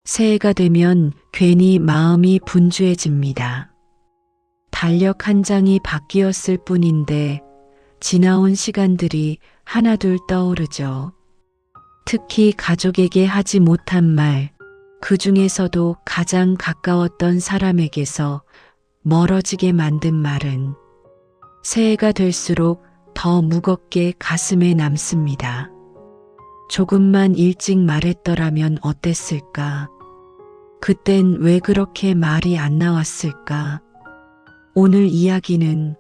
새해가 되면 괜히 마음이 분주해집니다. 달력 한 장이 바뀌었을 뿐인데 지나온 시간들이 하나둘 떠오르죠. 특히 가족에게 하지 못한 말, 그 중에서도 가장 가까웠던 사람에게서 멀어지게 만든 말은 새해가 될수록 더 무겁게 가슴에 남습니다. 조금만 일찍 말했더라면 어땠을까? 그땐 왜 그렇게 말이 안 나왔을까? 오늘 이야기는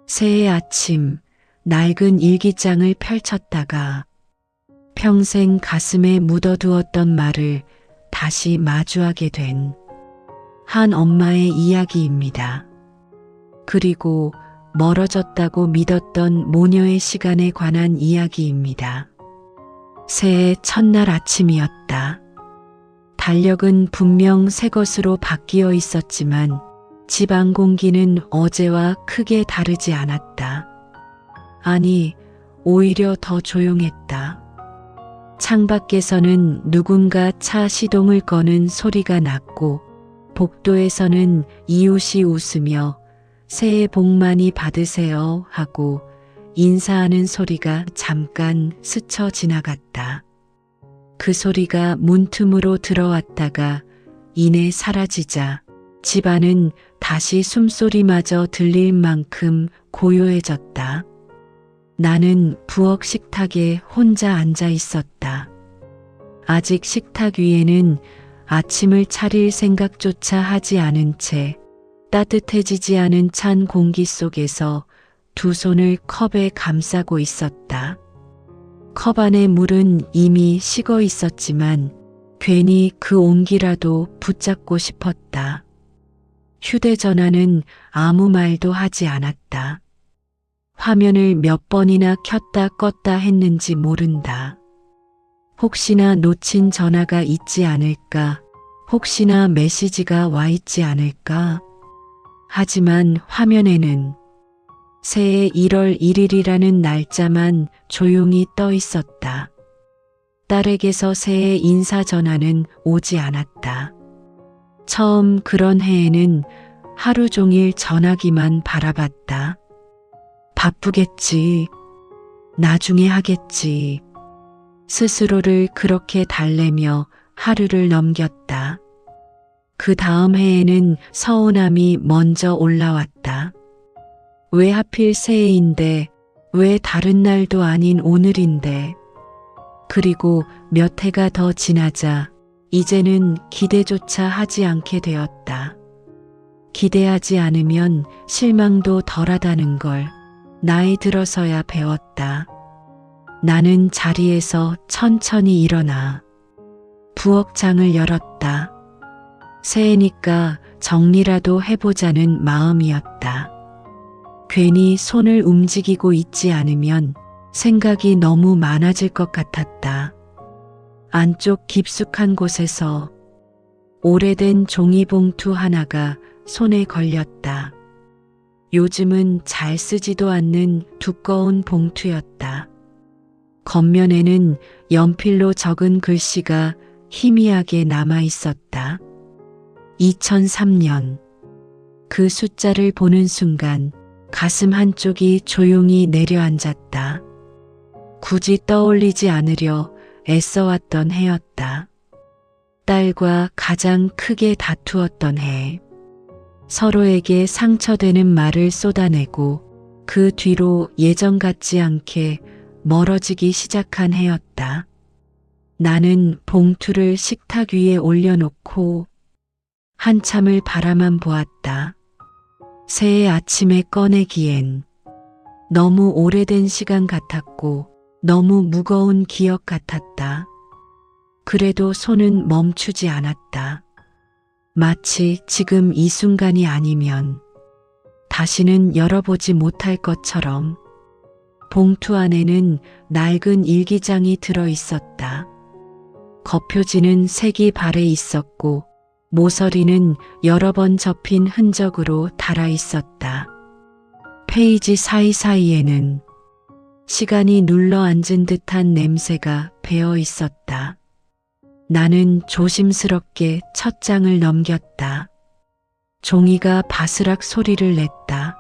새해 아침 낡은 일기장을 펼쳤다가 평생 가슴에 묻어두었던 말을 다시 마주하게 된 한 엄마의 이야기입니다. 그리고 멀어졌다고 믿었던 모녀의 시간에 관한 이야기입니다. 새해 첫날 아침이었다. 달력은 분명 새 것으로 바뀌어 있었지만 집 안 공기는 어제와 크게 다르지 않았다. 아니, 오히려 더 조용했다. 창밖에서는 누군가 차 시동을 거는 소리가 났고 복도에서는 이웃이 웃으며 새해 복 많이 받으세요 하고 인사하는 소리가 잠깐 스쳐 지나갔다. 그 소리가 문틈으로 들어왔다가 이내 사라지자 집안은 다시 숨소리마저 들릴 만큼 고요해졌다. 나는 부엌 식탁에 혼자 앉아 있었다. 아직 식탁 위에는 아침을 차릴 생각조차 하지 않은 채 따뜻해지지 않은 찬 공기 속에서 두 손을 컵에 감싸고 있었다. 컵 안의 물은 이미 식어 있었지만 괜히 그 온기라도 붙잡고 싶었다. 휴대전화는 아무 말도 하지 않았다. 화면을 몇 번이나 켰다 껐다 했는지 모른다. 혹시나 놓친 전화가 있지 않을까? 혹시나 메시지가 와 있지 않을까? 하지만 화면에는 새해 1월 1일이라는 날짜만 조용히 떠 있었다. 딸에게서 새해 인사 전화는 오지 않았다. 처음 그런 해에는 하루 종일 전화기만 바라봤다. 바쁘겠지. 나중에 하겠지. 스스로를 그렇게 달래며 하루를 넘겼다. 그 다음 해에는 서운함이 먼저 올라왔다. 왜 하필 새해인데, 왜 다른 날도 아닌 오늘인데. 그리고 몇 해가 더 지나자 이제는 기대조차 하지 않게 되었다. 기대하지 않으면 실망도 덜하다는 걸 나이 들어서야 배웠다. 나는 자리에서 천천히 일어나 부엌장을 열었다. 새해니까 정리라도 해보자는 마음이었다. 괜히 손을 움직이고 있지 않으면 생각이 너무 많아질 것 같았다. 안쪽 깊숙한 곳에서 오래된 종이봉투 하나가 손에 걸렸다. 요즘은 잘 쓰지도 않는 두꺼운 봉투였다. 겉면에는 연필로 적은 글씨가 희미하게 남아 있었다. 2003년. 그 숫자를 보는 순간 가슴 한쪽이 조용히 내려앉았다. 굳이 떠올리지 않으려 애써왔던 해였다. 딸과 가장 크게 다투었던 해. 서로에게 상처되는 말을 쏟아내고 그 뒤로 예전 같지 않게 멀어지기 시작한 해였다. 나는 봉투를 식탁 위에 올려놓고 한참을 바라만 보았다. 새해 아침에 꺼내기엔 너무 오래된 시간 같았고 너무 무거운 기억 같았다. 그래도 손은 멈추지 않았다. 마치 지금 이 순간이 아니면 다시는 열어보지 못할 것처럼. 봉투 안에는 낡은 일기장이 들어 있었다. 겉표지는 색이 발해 있었고 모서리는 여러 번 접힌 흔적으로 달아 있었다. 페이지 사이사이에는 시간이 눌러 앉은 듯한 냄새가 배어 있었다. 나는 조심스럽게 첫 장을 넘겼다. 종이가 바스락 소리를 냈다.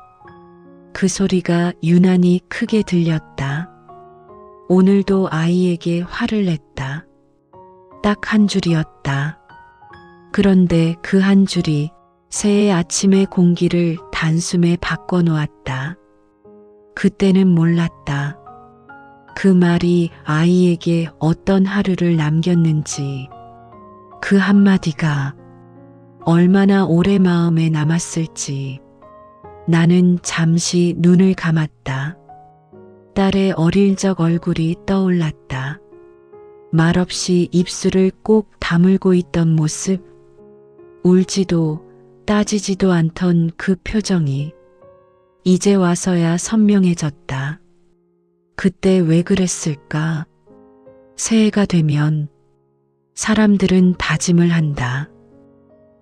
그 소리가 유난히 크게 들렸다. 오늘도 아이에게 화를 냈다. 딱 한 줄이었다. 그런데 그 한 줄이 새해 아침의 공기를 단숨에 바꿔놓았다. 그때는 몰랐다. 그 말이 아이에게 어떤 하루를 남겼는지, 그 한마디가 얼마나 오래 마음에 남았을지. 나는 잠시 눈을 감았다. 딸의 어릴 적 얼굴이 떠올랐다. 말없이 입술을 꼭 다물고 있던 모습, 울지도 따지지도 않던 그 표정이 이제 와서야 선명해졌다. 그때 왜 그랬을까? 새해가 되면 사람들은 다짐을 한다.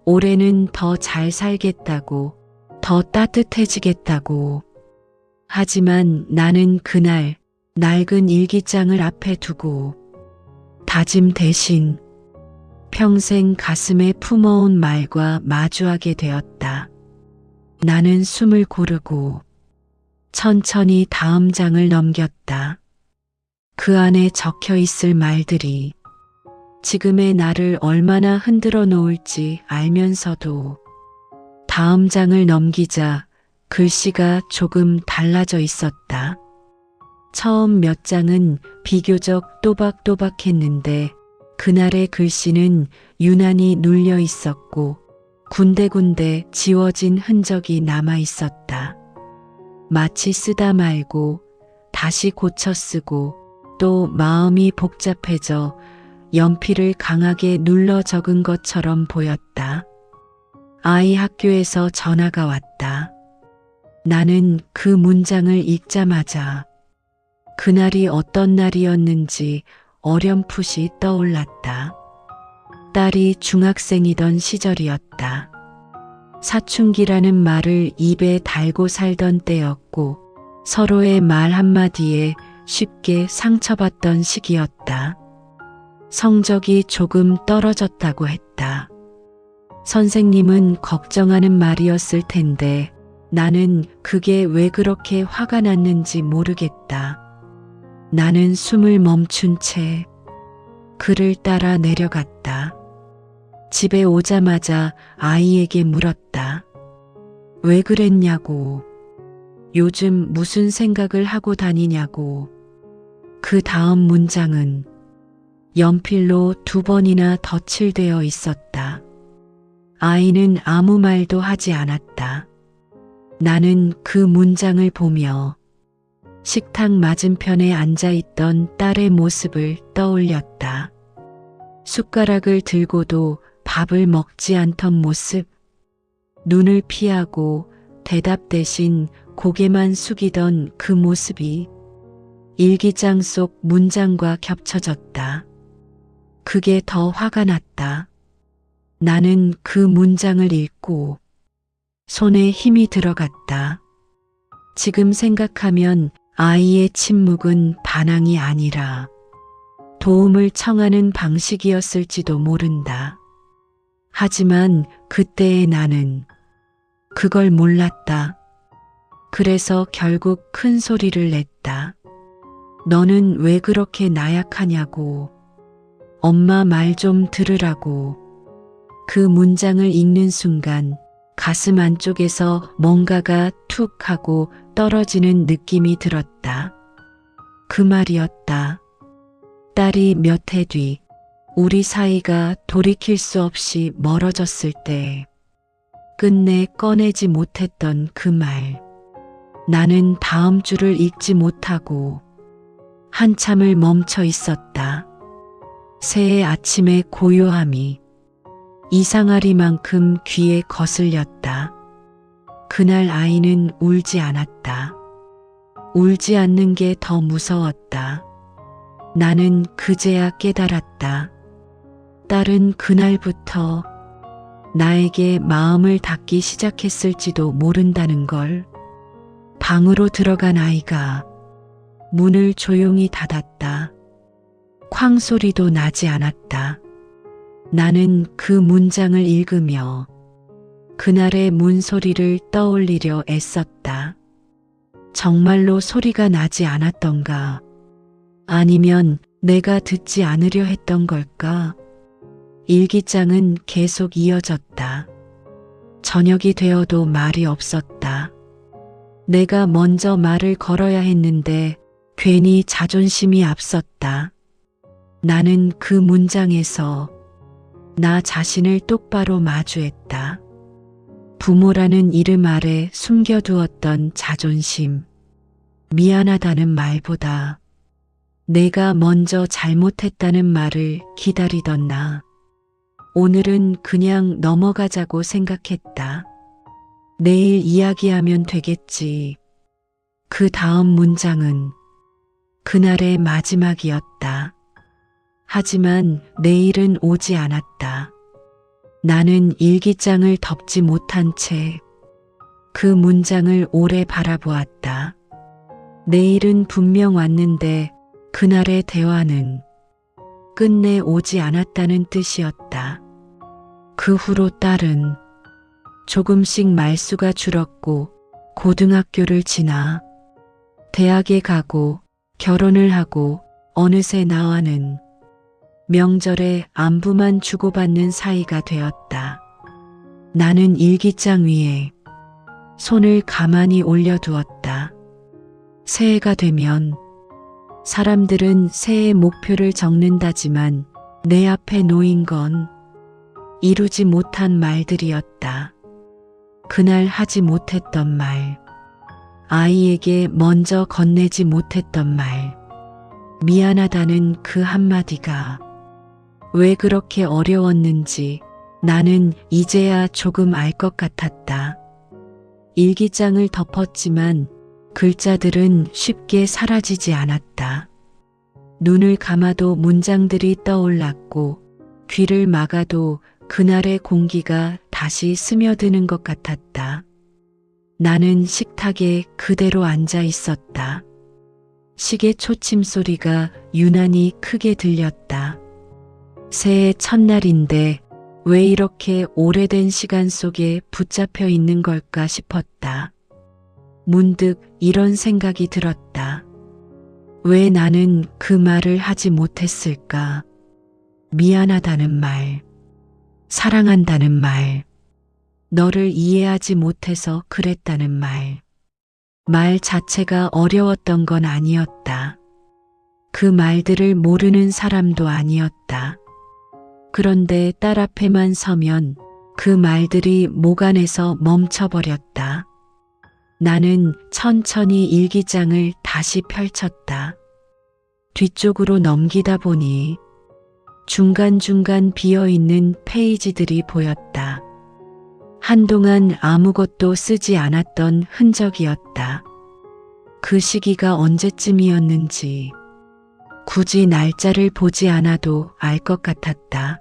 올해는 더 잘 살겠다고, 더 따뜻해지겠다고. 하지만 나는 그날 낡은 일기장을 앞에 두고 다짐 대신 평생 가슴에 품어온 말과 마주하게 되었다. 나는 숨을 고르고 천천히 다음 장을 넘겼다. 그 안에 적혀 있을 말들이 지금의 나를 얼마나 흔들어 놓을지 알면서도 다음 장을 넘기자 글씨가 조금 달라져 있었다. 처음 몇 장은 비교적 또박또박했는데 그날의 글씨는 유난히 눌려 있었고 군데군데 지워진 흔적이 남아 있었다. 마치 쓰다 말고 다시 고쳐 쓰고 또 마음이 복잡해져 연필을 강하게 눌러 적은 것처럼 보였다. 아이 학교에서 전화가 왔다. 나는 그 문장을 읽자마자 그날이 어떤 날이었는지 어렴풋이 떠올랐다. 딸이 중학생이던 시절이었다. 사춘기라는 말을 입에 달고 살던 때였고 서로의 말 한마디에 쉽게 상처받던 시기였다. 성적이 조금 떨어졌다고 했다. 선생님은 걱정하는 말이었을 텐데 나는 그게 왜 그렇게 화가 났는지 모르겠다. 나는 숨을 멈춘 채 그를 따라 내려갔다. 집에 오자마자 아이에게 물었다. 왜 그랬냐고. 요즘 무슨 생각을 하고 다니냐고. 그 다음 문장은 연필로 2번이나 덧칠되어 있었다. 아이는 아무 말도 하지 않았다. 나는 그 문장을 보며 식탁 맞은편에 앉아있던 딸의 모습을 떠올렸다. 숟가락을 들고도 밥을 먹지 않던 모습, 눈을 피하고 대답 대신 고개만 숙이던 그 모습이 일기장 속 문장과 겹쳐졌다. 그게 더 화가 났다. 나는 그 문장을 읽고 손에 힘이 들어갔다. 지금 생각하면 아이의 침묵은 반항이 아니라 도움을 청하는 방식이었을지도 모른다. 하지만 그때의 나는 그걸 몰랐다. 그래서 결국 큰 소리를 냈다. 너는 왜 그렇게 나약하냐고. 엄마 말 좀 들으라고. 그 문장을 읽는 순간 가슴 안쪽에서 뭔가가 툭 하고 떨어지는 느낌이 들었다. 그 말이었다. 딸이 몇 해 뒤 우리 사이가 돌이킬 수 없이 멀어졌을 때 끝내 꺼내지 못했던 그 말. 나는 다음 줄을 읽지 못하고 한참을 멈춰 있었다. 새해 아침의 고요함이 이상하리만큼 귀에 거슬렸다. 그날 아이는 울지 않았다. 울지 않는 게 더 무서웠다. 나는 그제야 깨달았다. 딸은 그날부터 나에게 마음을 닫기 시작했을지도 모른다는 걸. 방으로 들어간 아이가 문을 조용히 닫았다. 쾅 소리도 나지 않았다. 나는 그 문장을 읽으며 그날의 문소리를 떠올리려 애썼다. 정말로 소리가 나지 않았던가? 아니면 내가 듣지 않으려 했던 걸까? 일기장은 계속 이어졌다. 저녁이 되어도 말이 없었다. 내가 먼저 말을 걸어야 했는데 괜히 자존심이 앞섰다. 나는 그 문장에서 나 자신을 똑바로 마주했다. 부모라는 이름 아래 숨겨두었던 자존심, 미안하다는 말보다 내가 먼저 잘못했다는 말을 기다리던 나. 오늘은 그냥 넘어가자고 생각했다. 내일 이야기하면 되겠지. 그 다음 문장은 그날의 마지막이었다. 하지만 내일은 오지 않았다. 나는 일기장을 덮지 못한 채 그 문장을 오래 바라보았다. 내일은 분명 왔는데 그날의 대화는 끝내 오지 않았다는 뜻이었다. 그 후로 딸은 조금씩 말수가 줄었고 고등학교를 지나 대학에 가고 결혼을 하고 어느새 나와는 명절에 안부만 주고받는 사이가 되었다. 나는 일기장 위에 손을 가만히 올려두었다. 새해가 되면 사람들은 새해 목표를 적는다지만 내 앞에 놓인 건 이루지 못한 말들이었다. 그날 하지 못했던 말, 아이에게 먼저 건네지 못했던 말, 미안하다는 그 한마디가 왜 그렇게 어려웠는지 나는 이제야 조금 알 것 같았다. 일기장을 덮었지만 글자들은 쉽게 사라지지 않았다. 눈을 감아도 문장들이 떠올랐고 귀를 막아도 그날의 공기가 다시 스며드는 것 같았다. 나는 식탁에 그대로 앉아 있었다. 시계 초침 소리가 유난히 크게 들렸다. 새해 첫날인데 왜 이렇게 오래된 시간 속에 붙잡혀 있는 걸까 싶었다. 문득 이런 생각이 들었다. 왜 나는 그 말을 하지 못했을까? 미안하다는 말, 사랑한다는 말, 너를 이해하지 못해서 그랬다는 말. 말 자체가 어려웠던 건 아니었다. 그 말들을 모르는 사람도 아니었다. 그런데 딸 앞에만 서면 그 말들이 목 안에서 멈춰버렸다. 나는 천천히 일기장을 다시 펼쳤다. 뒤쪽으로 넘기다 보니 중간중간 비어있는 페이지들이 보였다. 한동안 아무것도 쓰지 않았던 흔적이었다. 그 시기가 언제쯤이었는지 굳이 날짜를 보지 않아도 알 것 같았다.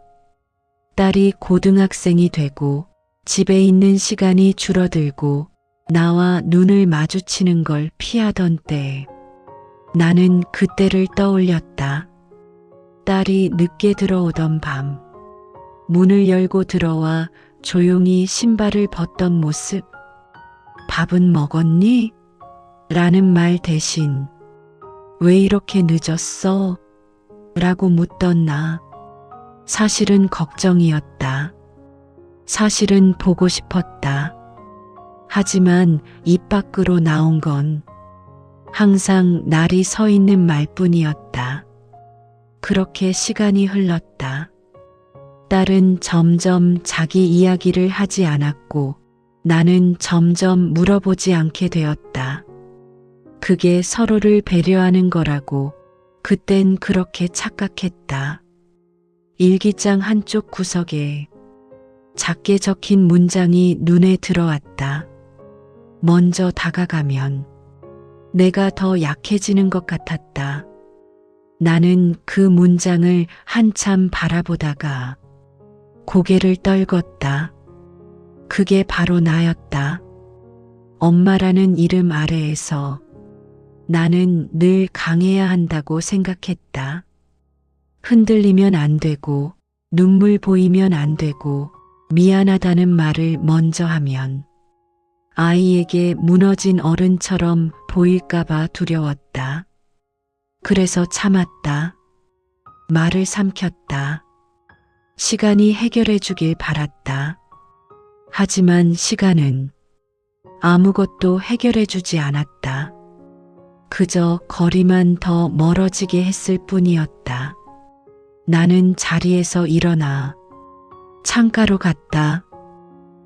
딸이 고등학생이 되고 집에 있는 시간이 줄어들고 나와 눈을 마주치는 걸 피하던 때에 나는 그때를 떠올렸다. 딸이 늦게 들어오던 밤, 문을 열고 들어와 조용히 신발을 벗던 모습. 밥은 먹었니? 라는 말 대신 왜 이렇게 늦었어? 라고 묻던 나. 사실은 걱정이었다. 사실은 보고 싶었다. 하지만 입 밖으로 나온 건 항상 날이 서 있는 말뿐이었다. 그렇게 시간이 흘렀다. 딸은 점점 자기 이야기를 하지 않았고 나는 점점 물어보지 않게 되었다. 그게 서로를 배려하는 거라고 그땐 그렇게 착각했다. 일기장 한쪽 구석에 작게 적힌 문장이 눈에 들어왔다. 먼저 다가가면 내가 더 약해지는 것 같았다. 나는 그 문장을 한참 바라보다가 고개를 떨궜다. 그게 바로 나였다. 엄마라는 이름 아래에서 나는 늘 강해야 한다고 생각했다. 흔들리면 안 되고 눈물 보이면 안 되고 미안하다는 말을 먼저 하면 아이에게 무너진 어른처럼 보일까봐 두려웠다. 그래서 참았다. 말을 삼켰다. 시간이 해결해 주길 바랐다. 하지만 시간은 아무것도 해결해 주지 않았다. 그저 거리만 더 멀어지게 했을 뿐이었다. 나는 자리에서 일어나 창가로 갔다.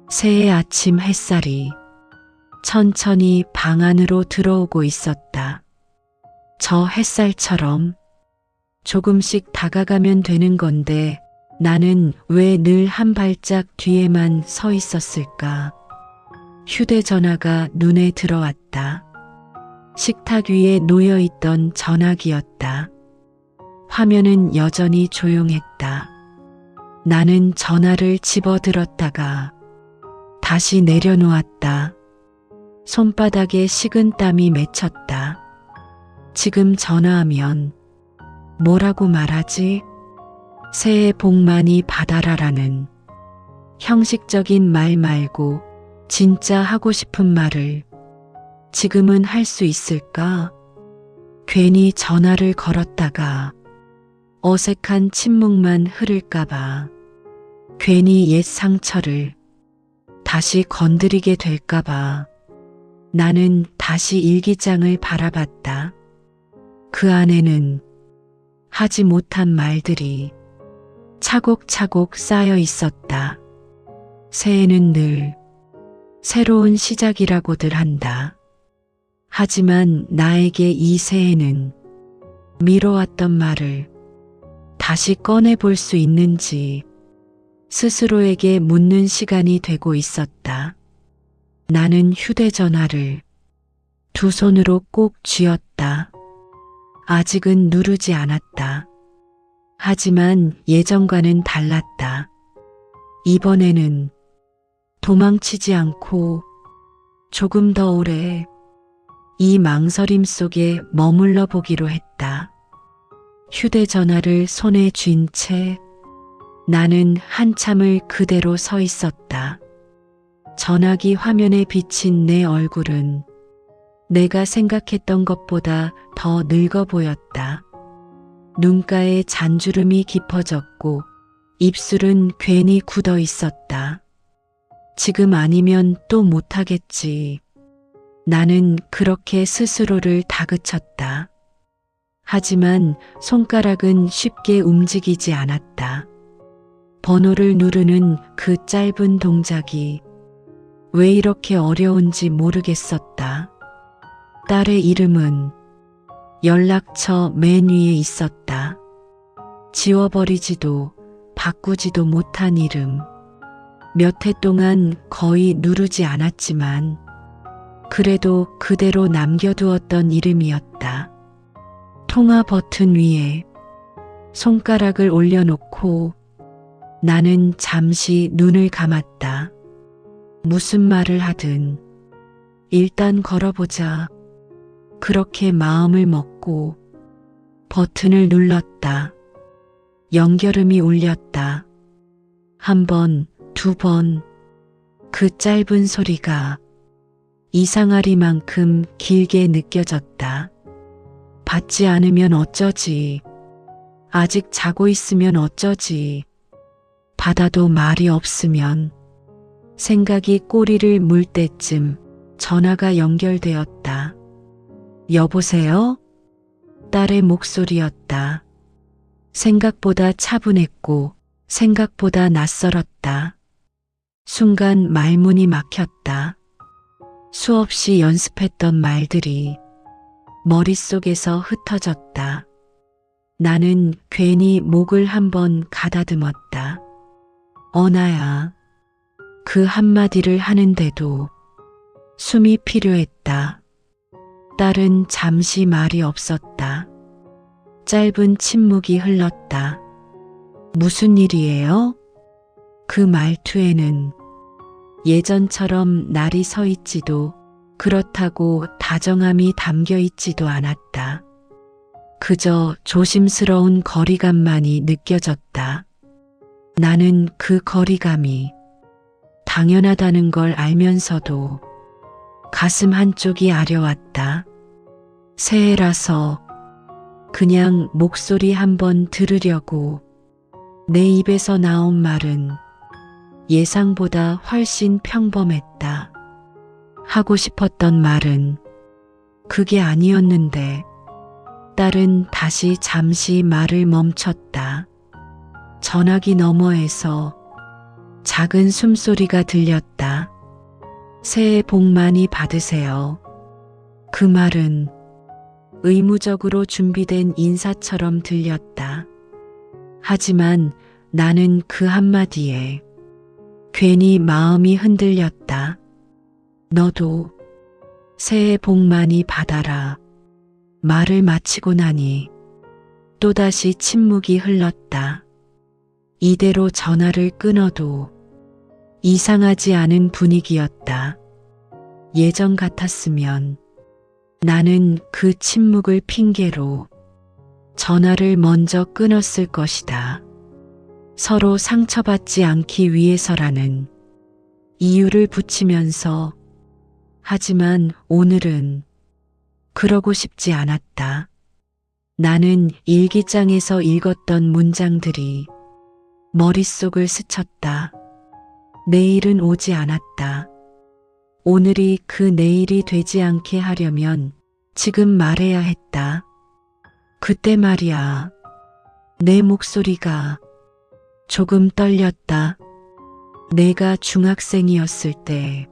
새해 아침 햇살이 천천히 방 안으로 들어오고 있었다. 저 햇살처럼 조금씩 다가가면 되는 건데 나는 왜 늘 한 발짝 뒤에만 서 있었을까? 휴대전화가 눈에 들어왔다. 식탁 위에 놓여있던 전화기였다. 화면은 여전히 조용했다. 나는 전화를 집어들었다가 다시 내려놓았다. 손바닥에 식은땀이 맺혔다. 지금 전화하면 뭐라고 말하지? 새해 복 많이 받아라라는 형식적인 말 말고 진짜 하고 싶은 말을 지금은 할 수 있을까? 괜히 전화를 걸었다가 어색한 침묵만 흐를까봐, 괜히 옛 상처를 다시 건드리게 될까봐 나는 다시 일기장을 바라봤다. 그 안에는 하지 못한 말들이 차곡차곡 쌓여 있었다. 새해는 늘 새로운 시작이라고들 한다. 하지만 나에게 이 새해는 미뤄왔던 말을 다시 꺼내볼 수 있는지 스스로에게 묻는 시간이 되고 있었다. 나는 휴대전화를 두 손으로 꼭 쥐었다. 아직은 누르지 않았다. 하지만 예전과는 달랐다. 이번에는 도망치지 않고 조금 더 오래 이 망설임 속에 머물러 보기로 했다. 휴대전화를 손에 쥔 채 나는 한참을 그대로 서 있었다. 전화기 화면에 비친 내 얼굴은 내가 생각했던 것보다 더 늙어 보였다. 눈가에 잔주름이 깊어졌고 입술은 괜히 굳어 있었다. 지금 아니면 또 못하겠지. 나는 그렇게 스스로를 다그쳤다. 하지만 손가락은 쉽게 움직이지 않았다. 번호를 누르는 그 짧은 동작이 왜 이렇게 어려운지 모르겠었다. 딸의 이름은 연락처 맨 위에 있었다. 지워버리지도 바꾸지도 못한 이름. 몇 해 동안 거의 누르지 않았지만 그래도 그대로 남겨두었던 이름이었다. 통화 버튼 위에 손가락을 올려놓고 나는 잠시 눈을 감았다. 무슨 말을 하든 일단 걸어보자. 그렇게 마음을 먹고 버튼을 눌렀다. 연결음이 울렸다. 한 번, 두 번, 그 짧은 소리가 이상하리만큼 길게 느껴졌다. 받지 않으면 어쩌지. 아직 자고 있으면 어쩌지. 받아도 말이 없으면. 생각이 꼬리를 물 때쯤 전화가 연결되었다. 여보세요? 딸의 목소리였다. 생각보다 차분했고 생각보다 낯설었다. 순간 말문이 막혔다. 수없이 연습했던 말들이 머릿속에서 흩어졌다. 나는 괜히 목을 한번 가다듬었다. 언아야. 그 한마디를 하는데도 숨이 필요했다. 딸은 잠시 말이 없었다. 짧은 침묵이 흘렀다. 무슨 일이에요? 그 말투에는 예전처럼 날이 서 있지도 그렇다고 다정함이 담겨 있지도 않았다. 그저 조심스러운 거리감만이 느껴졌다. 나는 그 거리감이 당연하다는 걸 알면서도 가슴 한쪽이 아려왔다. 새해라서 그냥 목소리 한번 들으려고 내 입에서 나온 말은 예상보다 훨씬 평범했다. 하고 싶었던 말은 그게 아니었는데 딸은 다시 잠시 말을 멈췄다. 전화기 너머에서 작은 숨소리가 들렸다. 새해 복 많이 받으세요. 그 말은 의무적으로 준비된 인사처럼 들렸다. 하지만 나는 그 한마디에 괜히 마음이 흔들렸다. 너도 새해 복 많이 받아라. 말을 마치고 나니 또다시 침묵이 흘렀다. 이대로 전화를 끊어도 이상하지 않은 분위기였다. 예전 같았으면 나는 그 침묵을 핑계로 전화를 먼저 끊었을 것이다. 서로 상처받지 않기 위해서라는 이유를 붙이면서. 하지만 오늘은 그러고 싶지 않았다. 나는 일기장에서 읽었던 문장들이 머릿속을 스쳤다. 내일은 오지 않았다. 오늘이 그 내일이 되지 않게 하려면 지금 말해야 했다. 그때 말이야. 내 목소리가 조금 떨렸다. 내가 중학생이었을 때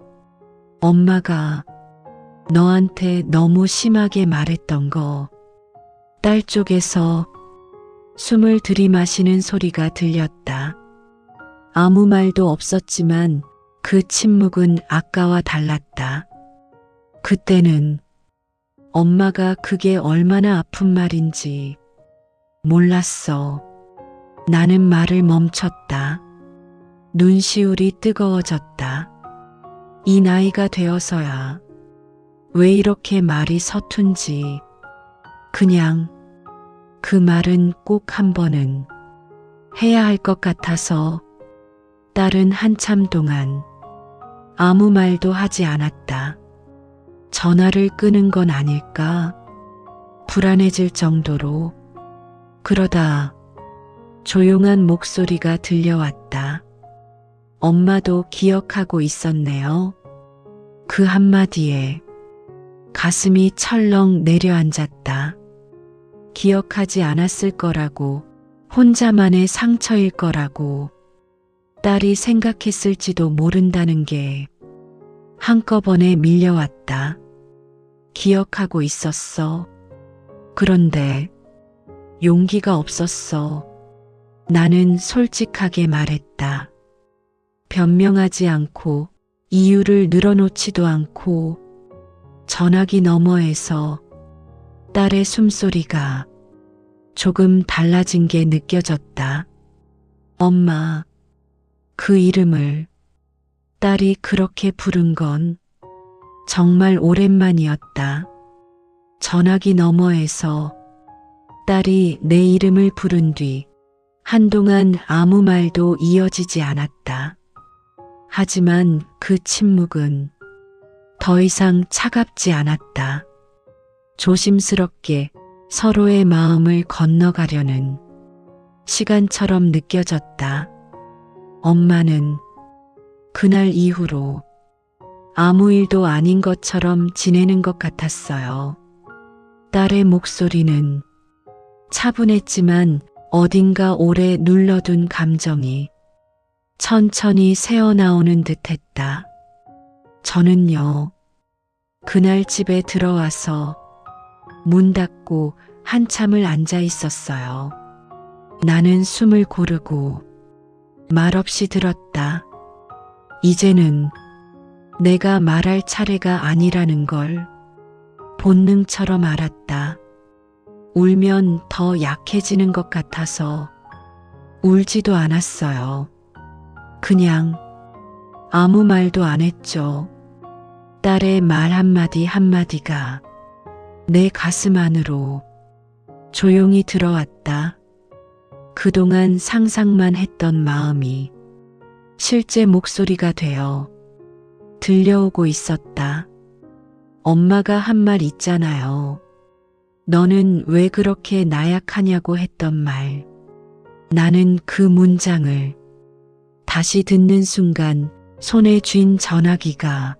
엄마가 너한테 너무 심하게 말했던 거. 딸 쪽에서 숨을 들이마시는 소리가 들렸다. 아무 말도 없었지만 그 침묵은 아까와 달랐다. 그때는 엄마가 그게 얼마나 아픈 말인지 몰랐어. 나는 말을 멈췄다. 눈시울이 뜨거워졌다. 이 나이가 되어서야 왜 이렇게 말이 서툰지. 그냥 그 말은 꼭 한 번은 해야 할 것 같아서. 딸은 한참 동안 아무 말도 하지 않았다. 전화를 끄는 건 아닐까 불안해질 정도로. 그러다 조용한 목소리가 들려왔다. 엄마도 기억하고 있었네요. 그 한마디에 가슴이 철렁 내려앉았다. 기억하지 않았을 거라고, 혼자만의 상처일 거라고, 딸이 생각했을지도 모른다는 게 한꺼번에 밀려왔다. 기억하고 있었어. 그런데 용기가 없었어. 나는 솔직하게 말했다. 변명하지 않고 이유를 늘어놓지도 않고. 전화기 너머에서 딸의 숨소리가 조금 달라진 게 느껴졌다. 엄마. 그 이름을 딸이 그렇게 부른 건 정말 오랜만이었다. 전화기 너머에서 딸이 내 이름을 부른 뒤 한동안 아무 말도 이어지지 않았다. 하지만 그 침묵은 더 이상 차갑지 않았다. 조심스럽게 서로의 마음을 건너가려는 시간처럼 느껴졌다. 엄마는 그날 이후로 아무 일도 아닌 것처럼 지내는 것 같았어요. 딸의 목소리는 차분했지만 어딘가 오래 눌러둔 감정이 천천히 새어나오는 듯했다. 저는요, 그날 집에 들어와서 문 닫고 한참을 앉아 있었어요. 나는 숨을 고르고 말없이 들었다. 이제는 내가 말할 차례가 아니라는 걸 본능처럼 알았다. 울면 더 약해지는 것 같아서 울지도 않았어요. 그냥 아무 말도 안 했죠. 딸의 말 한마디 한마디가 내 가슴 안으로 조용히 들어왔다. 그동안 상상만 했던 마음이 실제 목소리가 되어 들려오고 있었다. 엄마가 한 말 있잖아요. 너는 왜 그렇게 나약하냐고 했던 말. 나는 그 문장을 다시 듣는 순간 손에 쥔 전화기가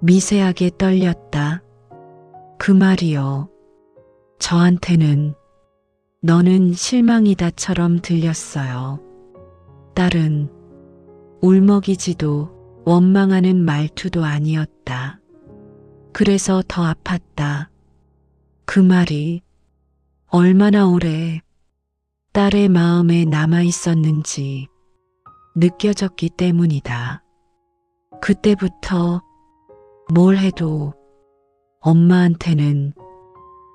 미세하게 떨렸다. 그 말이요. 저한테는 너는 실망이다처럼 들렸어요. 딸은 울먹이지도 원망하는 말투도 아니었다. 그래서 더 아팠다. 그 말이 얼마나 오래 딸의 마음에 남아 있었는지 느껴졌기 때문이다. 그때부터 뭘 해도 엄마한테는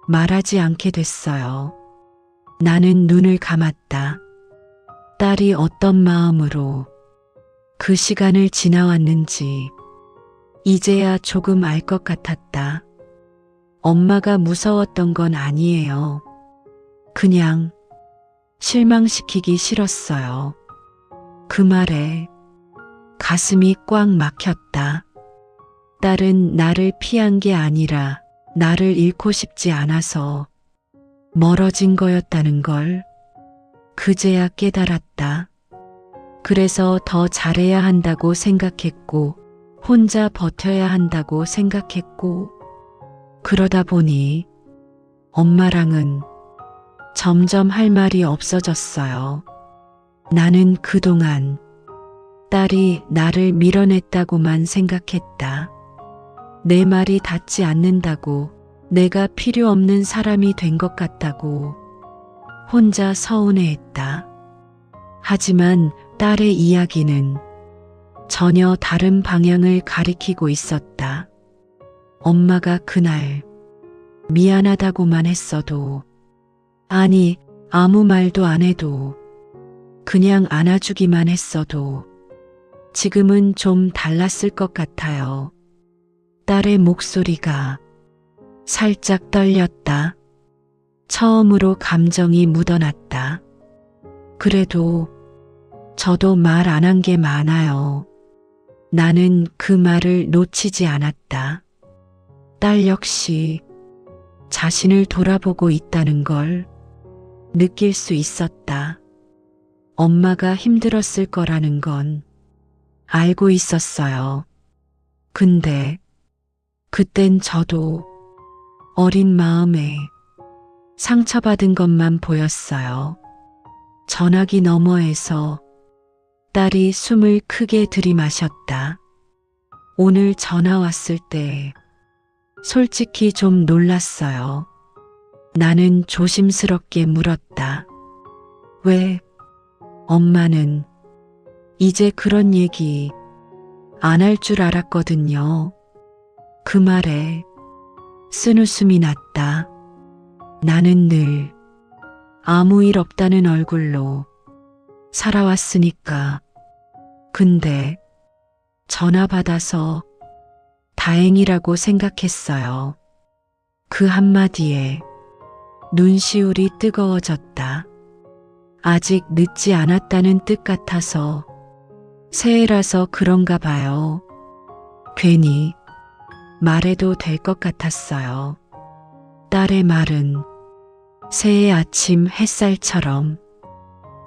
말하지 않게 됐어요. 나는 눈을 감았다. 딸이 어떤 마음으로 그 시간을 지나왔는지 이제야 조금 알 것 같았다. 엄마가 무서웠던 건 아니에요. 그냥 실망시키기 싫었어요. 그 말에 가슴이 꽉 막혔다. 딸은 나를 피한 게 아니라 나를 잃고 싶지 않아서 멀어진 거였다는 걸 그제야 깨달았다. 그래서 더 잘해야 한다고 생각했고 혼자 버텨야 한다고 생각했고 그러다 보니 엄마랑은 점점 할 말이 없어졌어요. 나는 그동안 딸이 나를 밀어냈다고만 생각했다. 내 말이 닿지 않는다고 내가 필요 없는 사람이 된 것 같다고 혼자 서운해했다. 하지만 딸의 이야기는 전혀 다른 방향을 가리키고 있었다. 엄마가 그날 미안하다고만 했어도 아니 아무 말도 안 해도 그냥 안아주기만 했어도 지금은 좀 달랐을 것 같아요. 딸의 목소리가 살짝 떨렸다. 처음으로 감정이 묻어났다. 그래도 저도 말 안 한 게 많아요. 나는 그 말을 놓치지 않았다. 딸 역시 자신을 돌아보고 있다는 걸 느낄 수 있었다. 엄마가 힘들었을 거라는 건 알고 있었어요. 근데 그땐 저도 어린 마음에 상처받은 것만 보였어요. 전화기 너머에서 딸이 숨을 크게 들이마셨다. 오늘 전화 왔을 때 솔직히 좀 놀랐어요. 나는 조심스럽게 물었다. 왜? 엄마는 이제 그런 얘기 안 할 줄 알았거든요. 그 말에 쓴웃음이 났다. 나는 늘 아무 일 없다는 얼굴로 살아왔으니까. 근데 전화 받아서 다행이라고 생각했어요. 그 한마디에 눈시울이 뜨거워졌다. 아직 늦지 않았다는 뜻 같아서 새해라서 그런가 봐요. 괜히 말해도 될 것 같았어요. 딸의 말은 새해 아침 햇살처럼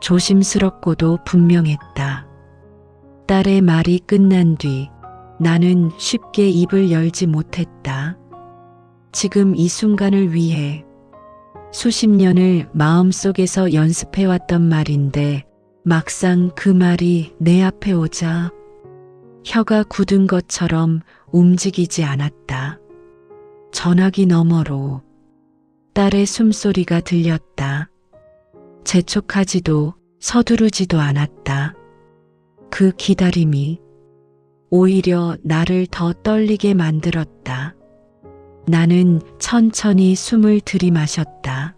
조심스럽고도 분명했다. 딸의 말이 끝난 뒤 나는 쉽게 입을 열지 못했다. 지금 이 순간을 위해 수십 년을 마음속에서 연습해왔던 말인데 막상 그 말이 내 앞에 오자 혀가 굳은 것처럼 움직이지 않았다. 전화기 너머로 딸의 숨소리가 들렸다. 재촉하지도 서두르지도 않았다. 그 기다림이 오히려 나를 더 떨리게 만들었다. 나는 천천히 숨을 들이마셨다.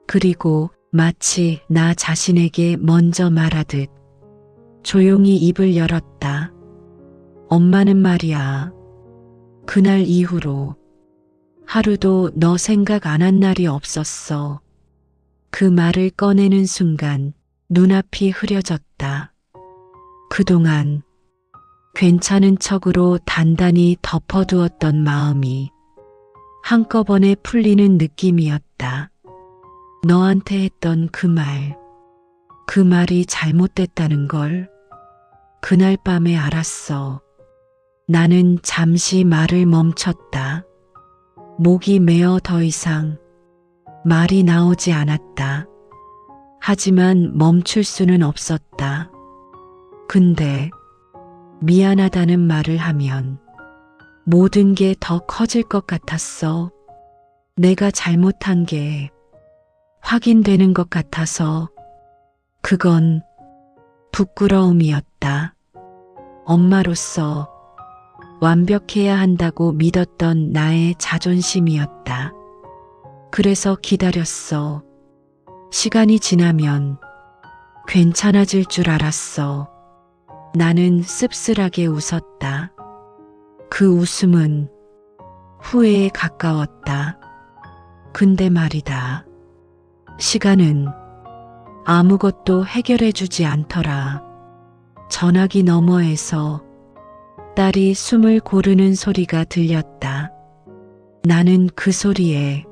그리고 마치 나 자신에게 먼저 말하듯 조용히 입을 열었다. 엄마는 말이야. 그날 이후로 하루도 너 생각 안 한 날이 없었어. 그 말을 꺼내는 순간 눈앞이 흐려졌다. 그동안 괜찮은 척으로 단단히 덮어두었던 마음이 한꺼번에 풀리는 느낌이었다. 너한테 했던 그 말이 잘못됐다는 걸 그날 밤에 알았어. 나는 잠시 말을 멈췄다. 목이 메어 더 이상 말이 나오지 않았다. 하지만 멈출 수는 없었다. 근데 미안하다는 말을 하면 모든 게 더 커질 것 같았어. 내가 잘못한 게 확인되는 것 같아서 그건 부끄러움이었다. 엄마로서 완벽해야 한다고 믿었던 나의 자존심이었다. 그래서 기다렸어. 시간이 지나면 괜찮아질 줄 알았어. 나는 씁쓸하게 웃었다. 그 웃음은 후회에 가까웠다. 근데 말이다. 시간은 아무것도 해결해주지 않더라. 전화기 너머에서 딸이 숨을 고르는 소리가 들렸다. 나는 그 소리에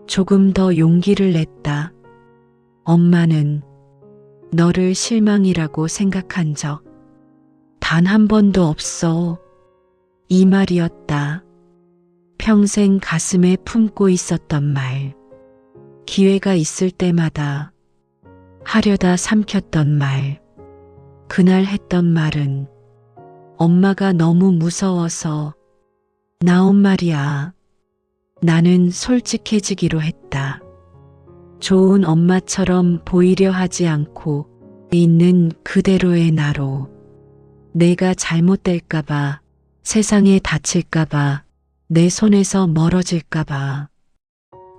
조금 더 용기를 냈다. 엄마는 너를 실망이라고 생각한 적 단 한 번도 없어. 이 말이었다. 평생 가슴에 품고 있었던 말. 기회가 있을 때마다 하려다 삼켰던 말. 그날 했던 말은 엄마가 너무 무서워서 나온 말이야. 나는 솔직해지기로 했다. 좋은 엄마처럼 보이려 하지 않고 있는 그대로의 나로. 내가 잘못될까봐, 세상에 다칠까봐, 내 손에서 멀어질까봐.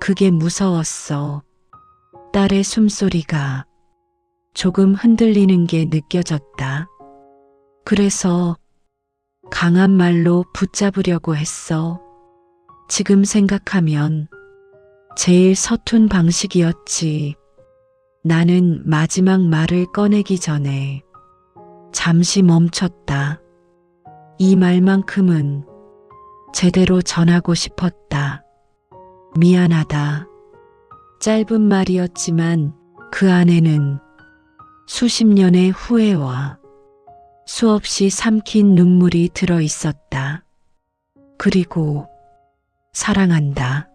그게 무서웠어. 딸의 숨소리가 조금 흔들리는 게 느껴졌다. 그래서 강한 말로 붙잡으려고 했어. 지금 생각하면 제일 서툰 방식이었지. 나는 마지막 말을 꺼내기 전에 잠시 멈췄다. 이 말만큼은 제대로 전하고 싶었다. 미안하다. 짧은 말이었지만 그 안에는 수십 년의 후회와 수없이 삼킨 눈물이 들어 있었다. 그리고 사랑한다.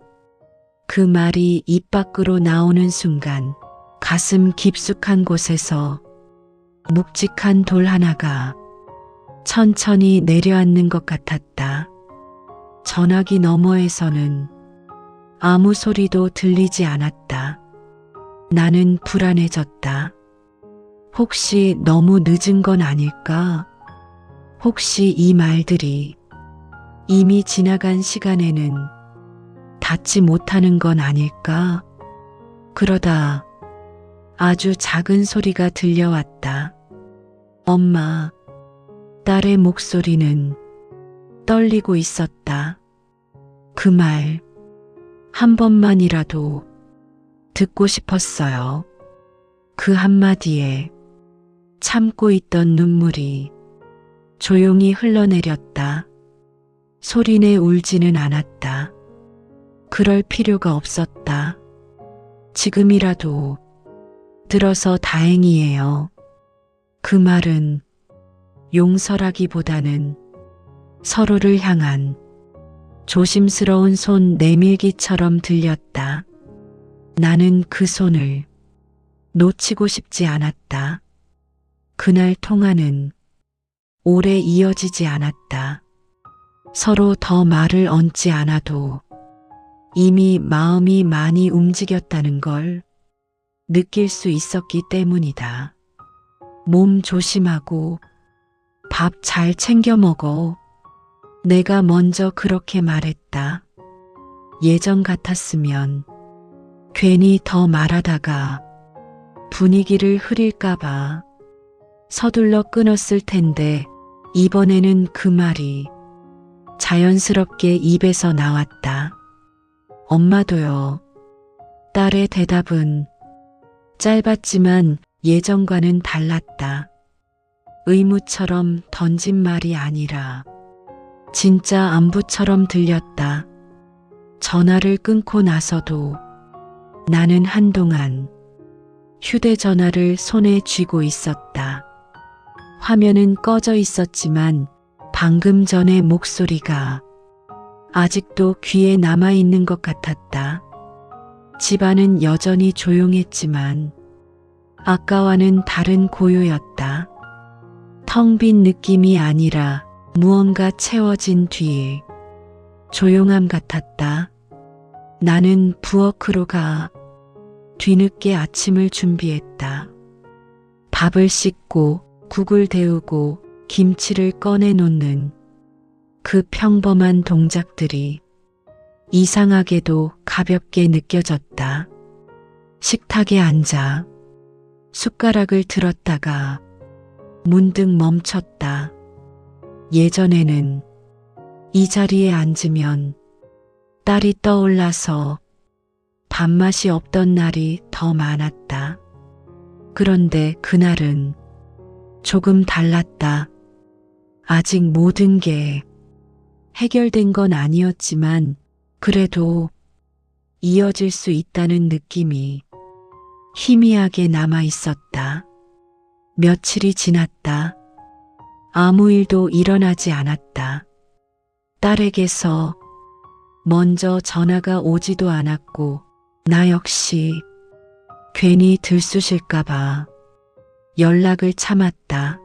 그 말이 입 밖으로 나오는 순간 가슴 깊숙한 곳에서 묵직한 돌 하나가 천천히 내려앉는 것 같았다. 전화기 너머에서는 아무 소리도 들리지 않았다. 나는 불안해졌다. 혹시 너무 늦은 건 아닐까? 혹시 이 말들이 이미 지나간 시간에는 닿지 못하는 건 아닐까? 그러다 아주 작은 소리가 들려왔다. 엄마. 딸의 목소리는 떨리고 있었다. 그 말 한 번만이라도 듣고 싶었어요. 그 한마디에 참고 있던 눈물이 조용히 흘러내렸다. 소리내 울지는 않았다. 그럴 필요가 없었다. 지금이라도 들어서 다행이에요. 그 말은 용서라기보다는 서로를 향한 조심스러운 손 내밀기처럼 들렸다. 나는 그 손을 놓치고 싶지 않았다. 그날 통화는 오래 이어지지 않았다. 서로 더 말을 얹지 않아도 이미 마음이 많이 움직였다는 걸 느낄 수 있었기 때문이다. 몸 조심하고 밥 잘 챙겨 먹어. 내가 먼저 그렇게 말했다. 예전 같았으면 괜히 더 말하다가 분위기를 흐릴까봐 서둘러 끊었을 텐데 이번에는 그 말이 자연스럽게 입에서 나왔다. 엄마도요. 딸의 대답은 짧았지만 예전과는 달랐다. 의무처럼 던진 말이 아니라 진짜 안부처럼 들렸다. 전화를 끊고 나서도 나는 한동안 휴대전화를 손에 쥐고 있었다. 화면은 꺼져 있었지만 방금 전의 목소리가 아직도 귀에 남아있는 것 같았다. 집안은 여전히 조용했지만 아까와는 다른 고요였다. 텅 빈 느낌이 아니라 무언가 채워진 뒤에 조용함 같았다. 나는 부엌으로 가 뒤늦게 아침을 준비했다. 밥을 씻고 국을 데우고 김치를 꺼내 놓는 그 평범한 동작들이 이상하게도 가볍게 느껴졌다. 식탁에 앉아 숟가락을 들었다가 문득 멈췄다. 예전에는 이 자리에 앉으면 딸이 떠올라서 밥맛이 없던 날이 더 많았다. 그런데 그날은 조금 달랐다. 아직 모든 게 해결된 건 아니었지만 그래도 이어질 수 있다는 느낌이 희미하게 남아 있었다. 며칠이 지났다. 아무 일도 일어나지 않았다. 딸에게서 먼저 전화가 오지도 않았고 나 역시 괜히 들쑤실까봐 연락을 참았다.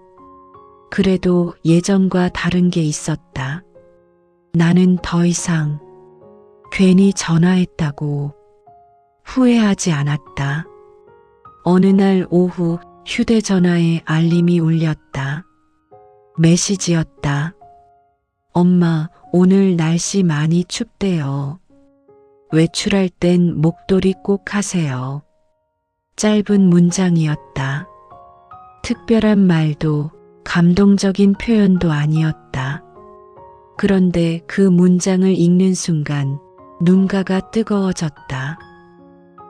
그래도 예전과 다른 게 있었다. 나는 더 이상 괜히 전화했다고 후회하지 않았다. 어느 날 오후 휴대전화에 알림이 울렸다. 메시지였다. 엄마, 오늘 날씨 많이 춥대요. 외출할 땐 목도리 꼭 하세요. 짧은 문장이었다. 특별한 말도 감동적인 표현도 아니었다. 그런데 그 문장을 읽는 순간 눈가가 뜨거워졌다.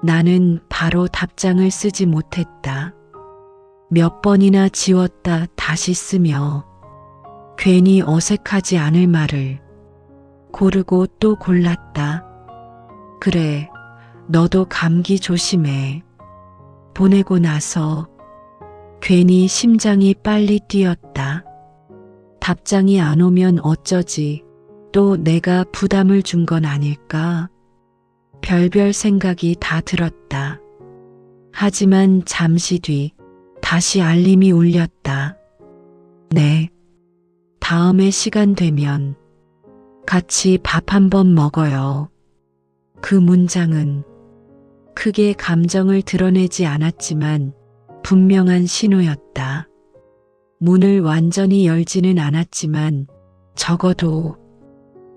나는 바로 답장을 쓰지 못했다. 몇 번이나 지웠다 다시 쓰며 괜히 어색하지 않을 말을 고르고 또 골랐다. 그래, 너도 감기 조심해. 보내고 나서 괜히 심장이 빨리 뛰었다. 답장이 안 오면 어쩌지? 또 내가 부담을 준 건 아닐까? 별별 생각이 다 들었다. 하지만 잠시 뒤 다시 알림이 울렸다. 네, 다음에 시간 되면 같이 밥 한번 먹어요. 그 문장은 크게 감정을 드러내지 않았지만 분명한 신호였다. 문을 완전히 열지는 않았지만 적어도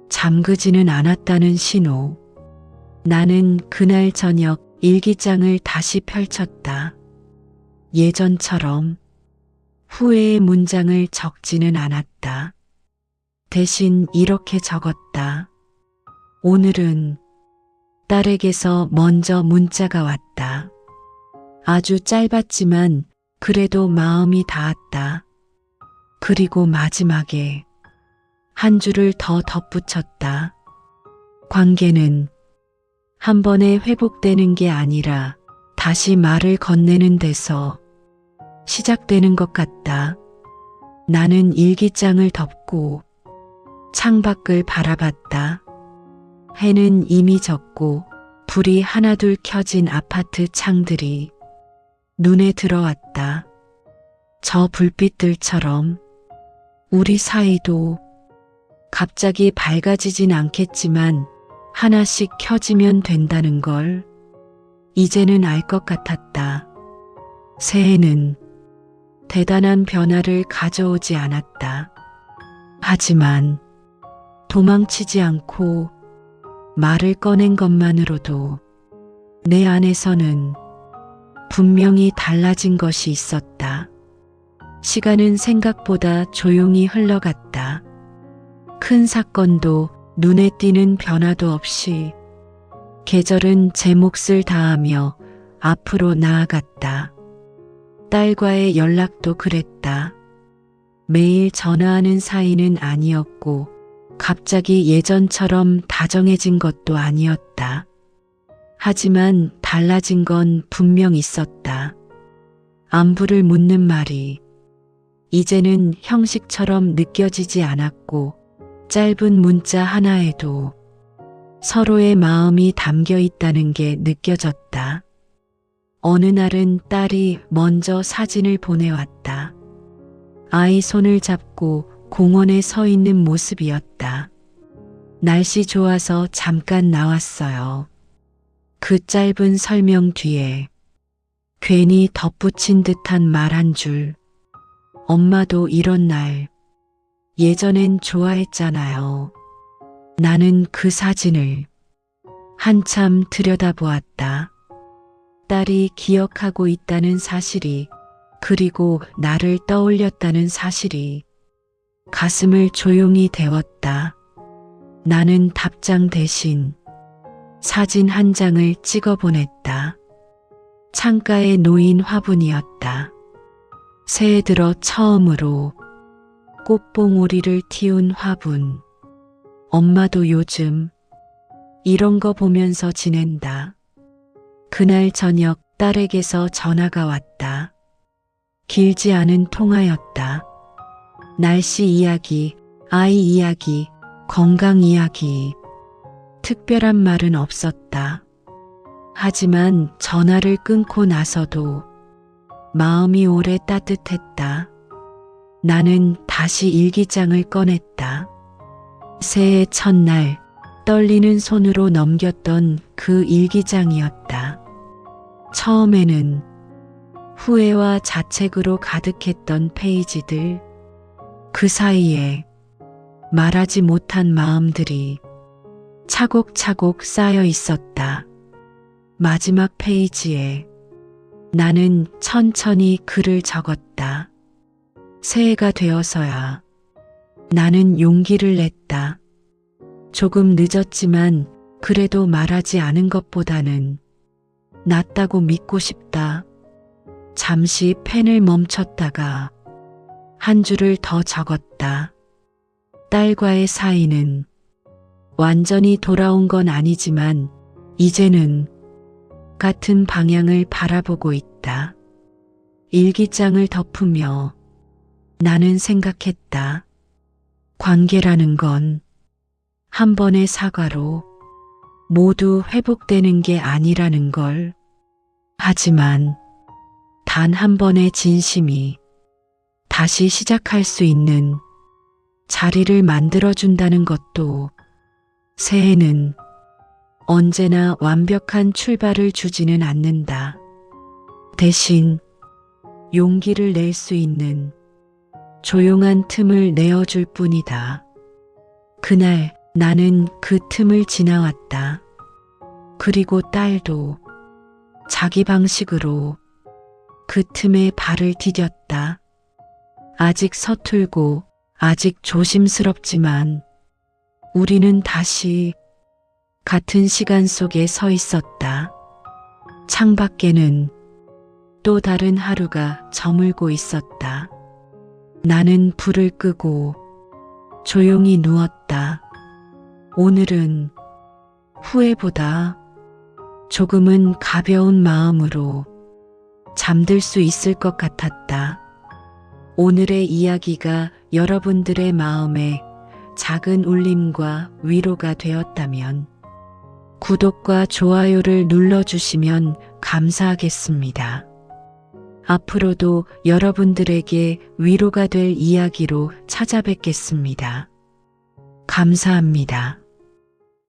잠그지는 않았다는 신호. 나는 그날 저녁 일기장을 다시 펼쳤다. 예전처럼 후회의 문장을 적지는 않았다. 대신 이렇게 적었다. 오늘은 딸에게서 먼저 문자가 왔다. 아주 짧았지만 그래도 마음이 닿았다. 그리고 마지막에 한 줄을 더 덧붙였다. 관계는 한 번에 회복되는 게 아니라 다시 말을 건네는 데서 시작되는 것 같다. 나는 일기장을 덮고 창밖을 바라봤다. 해는 이미 졌고 불이 하나둘 켜진 아파트 창들이 눈에 들어왔다. 저 불빛들처럼 우리 사이도 갑자기 밝아지진 않겠지만 하나씩 켜지면 된다는 걸 이제는 알 것 같았다. 새해는 대단한 변화를 가져오지 않았다. 하지만 도망치지 않고 말을 꺼낸 것만으로도 내 안에서는 분명히 달라진 것이 있었다. 시간은 생각보다 조용히 흘러갔다. 큰 사건도 눈에 띄는 변화도 없이 계절은 제 몫을 다하며 앞으로 나아갔다. 딸과의 연락도 그랬다. 매일 전화하는 사이는 아니었고 갑자기 예전처럼 다정해진 것도 아니었다. 하지만 달라진 건 분명 있었다. 안부를 묻는 말이 이제는 형식처럼 느껴지지 않았고 짧은 문자 하나에도 서로의 마음이 담겨 있다는 게 느껴졌다. 어느 날은 딸이 먼저 사진을 보내왔다. 아이 손을 잡고 공원에 서 있는 모습이었다. 날씨 좋아서 잠깐 나왔어요. 그 짧은 설명 뒤에 괜히 덧붙인 듯한 말 한 줄. 엄마도 이런 날 예전엔 좋아했잖아요. 나는 그 사진을 한참 들여다보았다. 딸이 기억하고 있다는 사실이, 그리고 나를 떠올렸다는 사실이 가슴을 조용히 데웠다. 나는 답장 대신 사진 한 장을 찍어 보냈다. 창가에 놓인 화분이었다. 새해 들어 처음으로 꽃봉오리를 틔운 화분. 엄마도 요즘 이런 거 보면서 지낸다. 그날 저녁 딸에게서 전화가 왔다. 길지 않은 통화였다. 날씨 이야기, 아이 이야기, 건강 이야기. 특별한 말은 없었다. 하지만 전화를 끊고 나서도 마음이 오래 따뜻했다. 나는 다시 일기장을 꺼냈다. 새해 첫날 떨리는 손으로 넘겼던 그 일기장이었다. 처음에는 후회와 자책으로 가득했던 페이지들, 그 사이에 말하지 못한 마음들이 차곡차곡 쌓여 있었다. 마지막 페이지에 나는 천천히 글을 적었다. 새해가 되어서야 나는 용기를 냈다. 조금 늦었지만 그래도 말하지 않은 것보다는 낫다고 믿고 싶다. 잠시 펜을 멈췄다가 한 줄을 더 적었다. 딸과의 사이는 완전히 돌아온 건 아니지만 이제는 같은 방향을 바라보고 있다. 일기장을 덮으며 나는 생각했다. 관계라는 건 한 번의 사과로 모두 회복되는 게 아니라는 걸. 하지만 단 한 번의 진심이 다시 시작할 수 있는 자리를 만들어준다는 것도. 새해는 언제나 완벽한 출발을 주지는 않는다. 대신 용기를 낼 수 있는 조용한 틈을 내어줄 뿐이다. 그날 나는 그 틈을 지나왔다. 그리고 딸도 자기 방식으로 그 틈에 발을 디뎠다. 아직 서툴고 아직 조심스럽지만 우리는 다시 같은 시간 속에 서 있었다. 창밖에는 또 다른 하루가 저물고 있었다. 나는 불을 끄고 조용히 누웠다. 오늘은 후회보다 조금은 가벼운 마음으로 잠들 수 있을 것 같았다. 오늘의 이야기가 여러분들의 마음에 작은 울림과 위로가 되었다면 구독과 좋아요를 눌러주시면 감사하겠습니다. 앞으로도 여러분들에게 위로가 될 이야기로 찾아뵙겠습니다. 감사합니다.